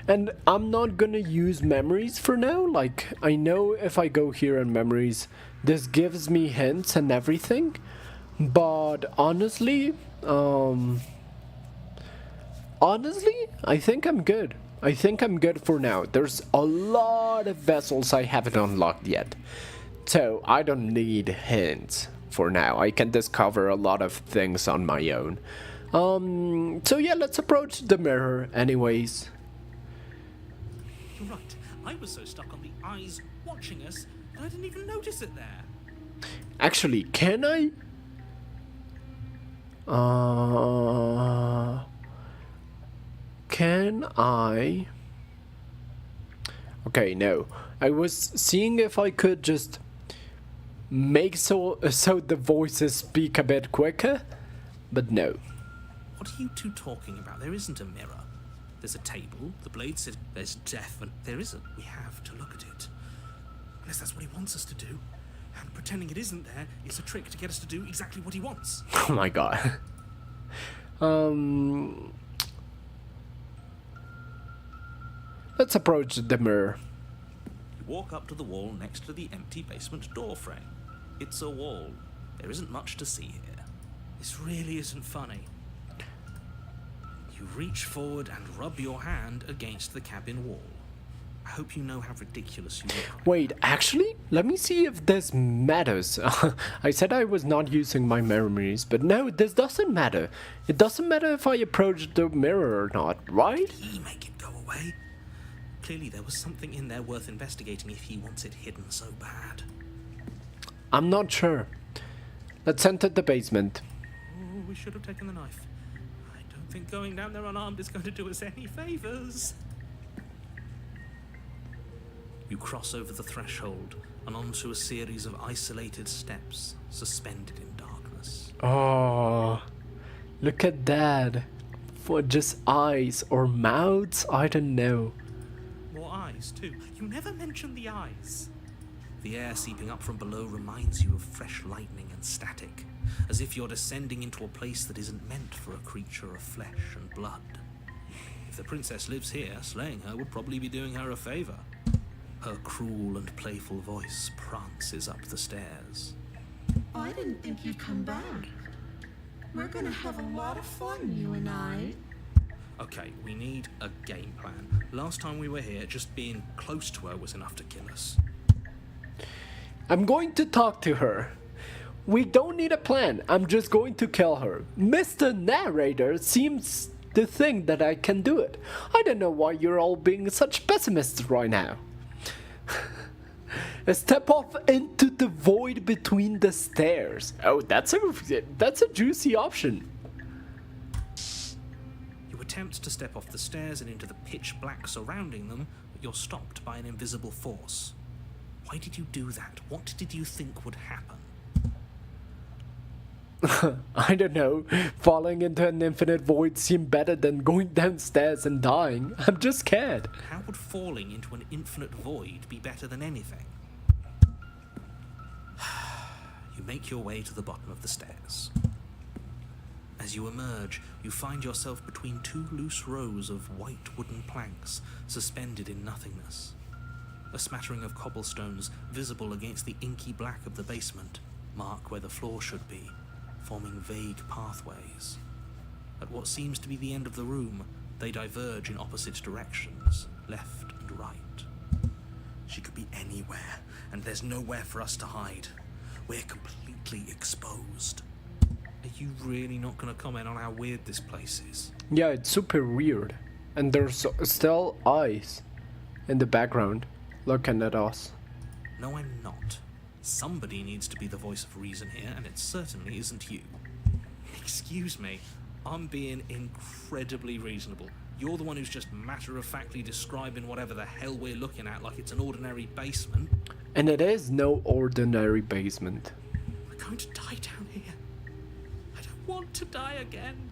And I'm not gonna use memories for now. Like, I know if I go here in memories, this gives me hints and everything. But honestly, I think I'm good. I think I'm good for now. There's a lot of vessels I haven't unlocked yet. So I don't need hints for now. I can discover a lot of things on my own. So yeah, let's approach the mirror anyways.
You're right. I was so stuck on the eyes watching us that I didn't even notice it there.
Actually, can I? Can I? Okay, no. I was seeing if I could just make so the voices speak a bit quicker, but no.
What are you two talking about? There isn't a mirror. There's a table, the blade says there's death, and there isn't. We have to look at it. Unless that's what he wants us to do. And pretending it isn't there is a trick to get us to do exactly what he wants.
Oh my god. Let's approach the mirror.
You walk up to the wall next to the empty basement door frame. It's a wall. There isn't much to see here. This really isn't funny. You reach forward and rub your hand against the cabin wall. I hope you know how ridiculous you look.
Wait, actually, let me see if this matters. I said I was not using my memories, but no, this doesn't matter. It doesn't matter if I approach the mirror or not, right?
Did he make it go away? Clearly there was something in there worth investigating if he wants it hidden so bad.
I'm not sure. Let's enter the basement.
Oh, we should have taken the knife. I don't think going down there unarmed is going to do us any favors. You cross over the threshold and onto a series of isolated steps suspended in darkness.
Oh, look at that. For just eyes or mouths, I don't know.
More eyes, too. You never mention the eyes. The air seeping up from below reminds you of fresh lightning and static, as if you're descending into a place that isn't meant for a creature of flesh and blood. If the princess lives here, slaying her would probably be doing her a favor. Her cruel and playful voice prances up the stairs.
I didn't think you'd come back. We're gonna have a lot of fun, you and I.
Okay, we need a game plan. Last time we were here, just being close to her was enough to kill us.
I'm going to talk to her. We don't need a plan. I'm just going to kill her. Mr. Narrator seems to think that I can do it. I don't know why you're all being such pessimists right now. Step off into the void between the stairs. Oh, that's a juicy option.
You attempt to step off the stairs and into the pitch black surrounding them, but you're stopped by an invisible force. Why did you do that? What did you think would happen?
I don't know. Falling into an infinite void seemed better than going downstairs and dying. I'm just scared.
How would falling into an infinite void be better than anything? You make your way to the bottom of the stairs. As you emerge, you find yourself between two loose rows of white wooden planks suspended in nothingness. A smattering of cobblestones visible against the inky black of the basement mark where the floor should be, forming vague pathways. At what seems to be the end of the room, they diverge in opposite directions, left and right. She could be anywhere, and there's nowhere for us to hide. We're completely exposed. Are you really not going to comment on how weird this place is?
Yeah, it's super weird. And there's still eyes in the background looking at us.
No, I'm not. Somebody needs to be the voice of reason here, and it certainly isn't you. Excuse me, I'm being incredibly reasonable. You're the one who's just matter-of-factly describing whatever the hell we're looking at like it's an ordinary basement.
And it is no ordinary basement.
We're going to die down here. I don't want to die again.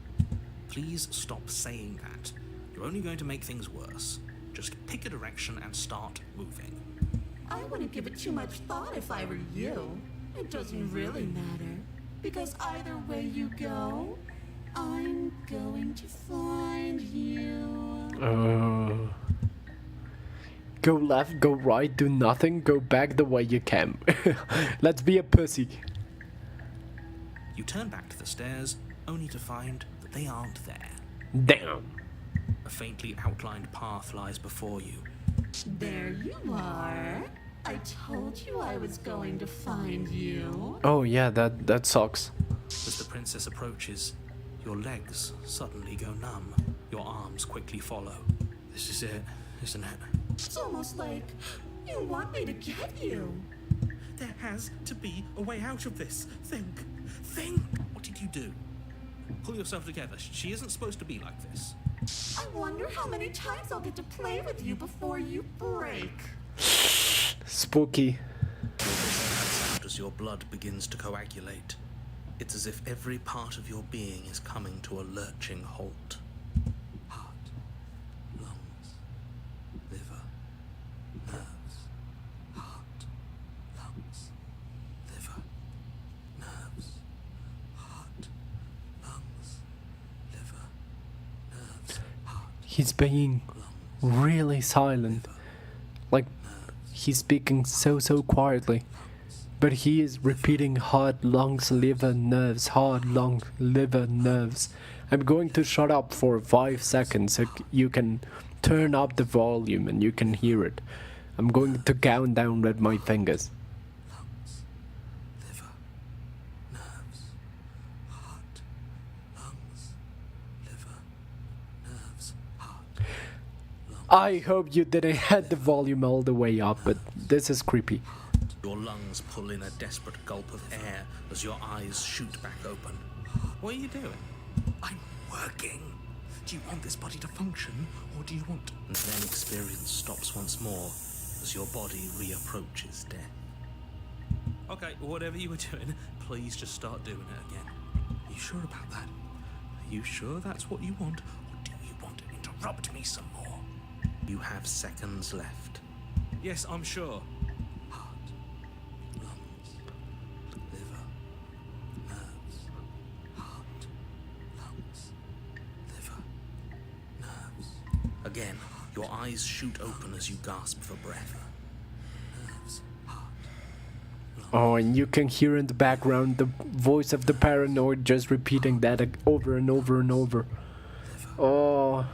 Please stop saying that. You're only going to make things worse. Just pick a direction and start moving.
I wouldn't give it too much thought if I were you. It doesn't really matter, because either way you go, I'm going to find you.
Go left, go right, do nothing, go back the way you came. Let's be a pussy.
You turn back to the stairs, only to find that they aren't there.
Damn.
A faintly outlined path lies before you.
There you are. I told you I was going to find you.
Oh yeah, that sucks.
As the princess approaches, Your legs suddenly go numb. Your arms quickly follow. This is it, isn't it?
It's almost like you want me to get you.
There has to be a way out of this. Think. Think! What did you do? Pull yourself together. She isn't supposed to be like this.
I wonder how many times I'll get to play with you before you break.
Spooky.
As your blood begins to coagulate, it's as if every part of your being is coming to a lurching halt. Heart, lungs, liver, nerves. Heart, lungs, liver, nerves. Heart, lungs, liver, nerves. Heart,
He's being really silent. Like, he's speaking so quietly. But he is repeating heart, lungs, liver, nerves, heart, lung, liver, nerves. I'm going to shut up for 5 seconds so you can turn up the volume and you can hear it. I'm going to count down with my fingers.
lungs, liver, nerves. Heart, lungs, liver, nerves. Heart.
I hope you didn't had the volume all the way up, but this is creepy.
Your lungs pull in a desperate gulp of air as your eyes shoot back open. What are you doing? I'm working. Do you want this body to function, or do you want... And then experience stops once more as your body reapproaches death. Okay, whatever you were doing, please just start doing it again. Are you sure about that? Are you sure that's what you want, or do you want to interrupt me some more? You have seconds left. Yes, I'm sure. Heart, lungs, liver, nerves. Heart, lungs, liver, nerves. Again, your eyes shoot open as you gasp for breath. Nerves, heart.
Oh, and you can hear in the background the voice of the paranoid just repeating that over and over and over. Oh,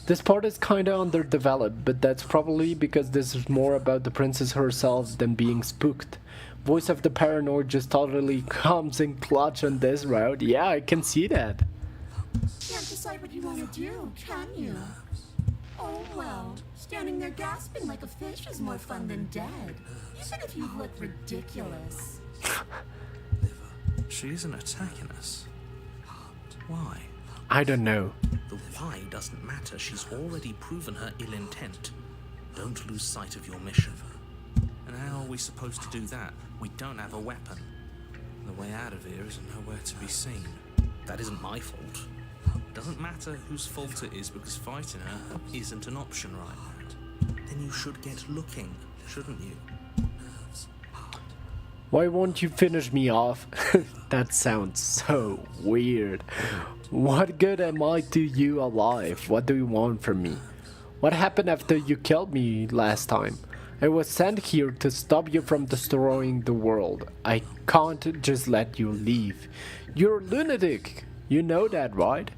this part is kinda underdeveloped, but that's probably because this is more about the princess herself than being spooked. Voice of the paranoid just totally comes in clutch on this route. Yeah, I can see that.
Can't decide what you want to do, can you? Oh well, standing there gasping like a fish is more fun than dead. Even if you look ridiculous.
She isn't attacking us. Why?
I don't know.
The why doesn't matter. She's already proven her ill intent. Don't lose sight of your mission. And how are we supposed to do that? We don't have a weapon. The way out of here is nowhere to be seen. That isn't my fault. Doesn't matter whose fault it is, because fighting her isn't an option right now. Then you should get looking, shouldn't you?
Why won't you finish me off? That sounds so weird. What good am I to you alive? What do you want from me? What happened after you killed me last time? I was sent here to stop you from destroying the world. I can't just let you leave. You're a lunatic. You know that, right?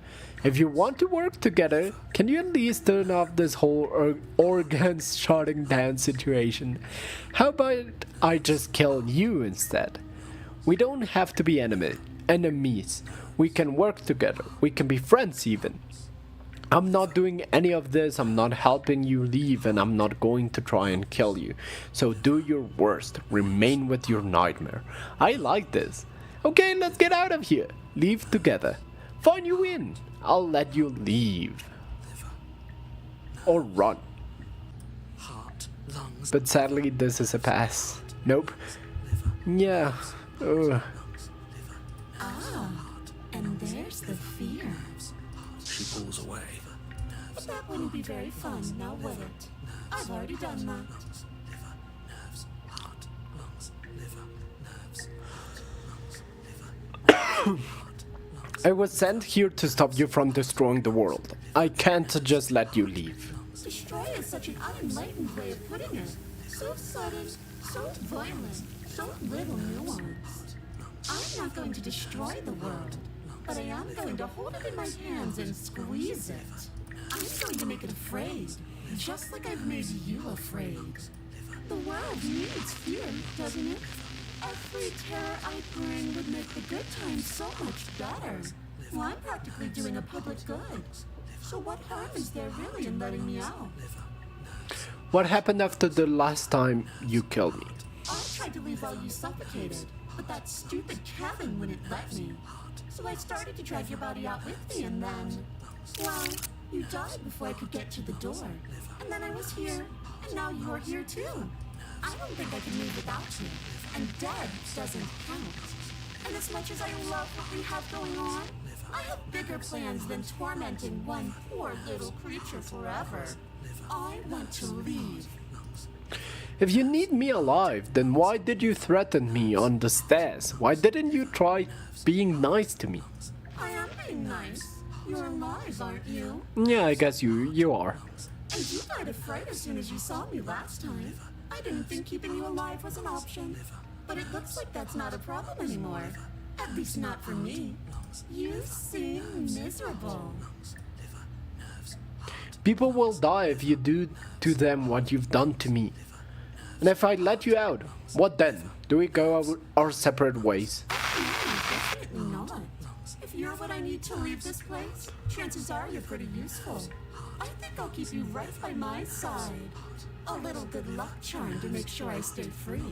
If you want to work together, can you at least turn off this whole organs shutting down situation? How about I just kill you instead? We don't have to be enemies. We can work together. We can be friends even. I'm not doing any of this. I'm not helping you leave, and I'm not going to try and kill you. So do your worst. Remain with your nightmare. I like this. Okay, let's get out of here. Leave together. Fine, you win. I'll let you leave. Or run.
Heart, lungs,
But sadly, this is a pass. Nope. Yeah. Ugh.
Ah, and there's the fear.
she pulls away.
But that wouldn't be very fun, now would it? I've already done that.
Liver, nerves, heart, lungs, liver, nerves, heart, lungs, liver, heart, lungs.
I was sent here to stop you from destroying the world. I can't just let you leave.
Destroy is such an unenlightened way of putting it. So sudden, so violent, so little nuanced. I'm not going to destroy the world, but I am going to hold it in my hands and squeeze it. I'm going to make it afraid, just like I've made you afraid. The world needs fear, doesn't it? Every terror I bring would make the good times so much better. Well, I'm practically doing a public good. So what harm is there really in letting me out?
What happened after the last time you killed me?
I tried to leave while you suffocated, but that stupid cabin wouldn't let me. So I started to drag your body out with me, and then... well, you died before I could get to the door. And then I was here, and now you're here too. I don't think I can move without you, and dead doesn't count. And as much as I love what we have going on, I have bigger plans than tormenting one poor little creature forever. I want to leave.
If you need me alive, then why did you threaten me on the stairs? Why didn't you try being nice to me?
I am being nice. You're alive, aren't you?
Yeah, I guess you are.
And you died of fright as soon as you saw me last time. I didn't think keeping you alive was an option. But it looks like that's not a problem anymore. At least not for me. You seem miserable.
People will die if you do to them what you've done to me. And if I let you out, what then? Do we go our separate ways?
Definitely not. If you're what I need to leave this place, chances are you're pretty useful. I think I'll keep you right by my side. A little good luck charm to make sure I stay free.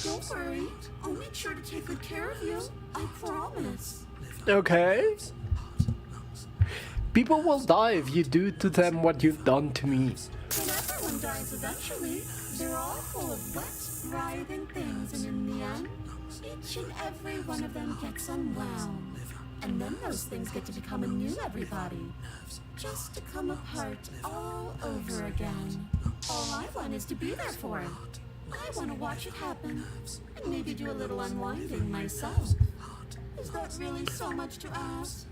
Don't worry, I'll make sure to take good care of you. I promise.
Okay. People will die if you do to them what you've done to me.
But everyone dies eventually. They're all full of wet, writhing things, and in the end, each and every one of them gets unwound. And then those things get to become a new everybody. Just to come apart all over again. All I want is to be there for it. I want to watch it happen, and maybe do a little unwinding myself. Is that really so much to ask?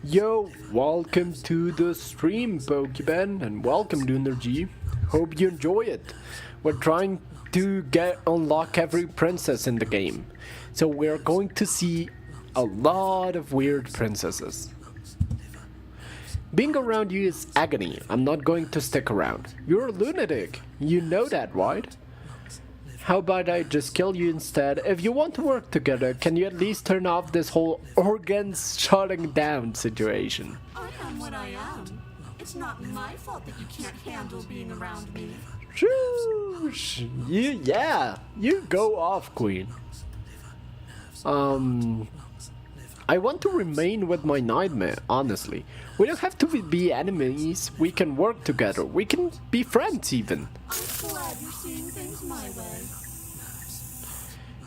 Yo, welcome to the stream, Pokeben, and welcome Lunar G. Hope you enjoy it. We're trying to unlock every princess in the game, so we're going to see a lot of weird princesses. Being around you is agony. I'm not going to stick around. You're a lunatic. You know that, right? How about I just kill you instead? If you want to work together, can you at least turn off this whole organs shutting down situation?
I am what I am. It's not my fault that you can't handle being around me.
Shoosh. You go off, Queen. I want to remain with my nightmare, honestly. We don't have to be enemies, we can work together, we can be friends even.
I'm glad you're seeing things my way.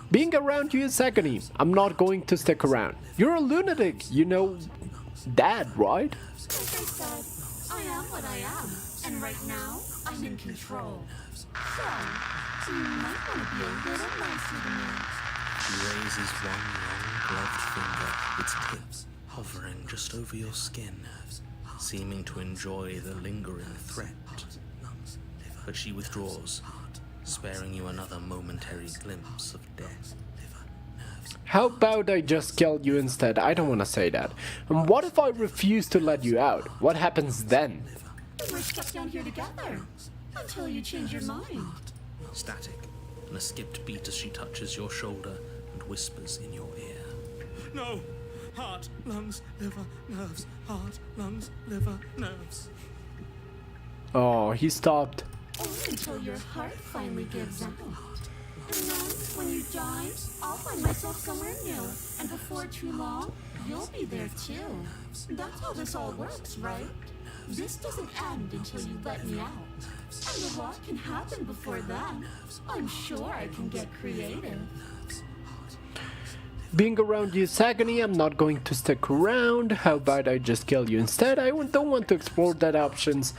Being around you is agony. I'm not going to stick around. You're a lunatic, you know that, right?
Like I said, I am what I am. And right now, I'm in control. So, you might want to be a little nicer to me.
He raises one long gloved finger, its tips hovering just over your skin, seeming to enjoy the lingering threat. But she withdraws, sparing you another momentary glimpse of death.
How about I just kill you instead? I don't want to say that. And what if I refuse to let you out? What happens then?
We're stuck down here together. Until you change your mind.
Static, and a skipped beat as she touches your shoulder and whispers in your ear. No! Heart, lungs, liver, nerves. Heart, lungs, liver, nerves.
Oh, he stopped.
Only until your heart finally gives out. And then, when you die, I'll find myself somewhere new. And before too long, you'll be there too. That's how this all works, right? This doesn't end until you let me out. And a lot can happen before then. I'm sure I can get creative.
Being around you is agony. I'm not going to stick around. How about I just kill you instead? I don't want to explore that options.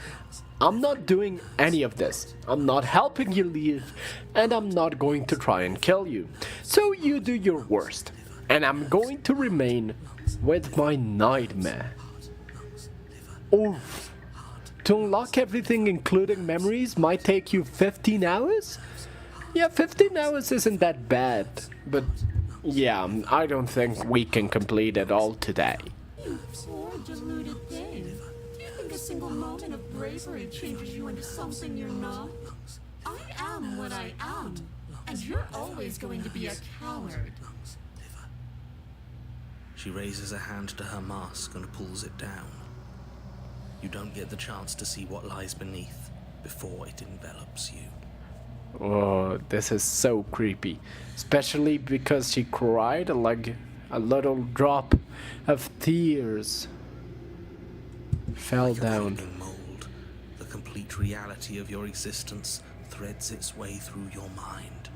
I'm not doing any of this. I'm not helping you leave, and I'm not going to try and kill you. So you do your worst, and I'm going to remain with my nightmare. Oof. To unlock everything including memories might take you 15 hours? Yeah, 15 hours isn't that bad, but yeah, I don't think we can complete it all today.
You poor deluded thing. Do you think a single moment of bravery changes you into something you're not? I am what I am, and you're always going to be a coward.
She raises a hand to her mask and pulls it down. You don't get the chance to see what lies beneath before it envelops you.
Oh, this is so creepy. Especially because she cried like a little drop of tears fell
Like a
down.
breathing mold, the complete reality of your existence threads its way through your mind.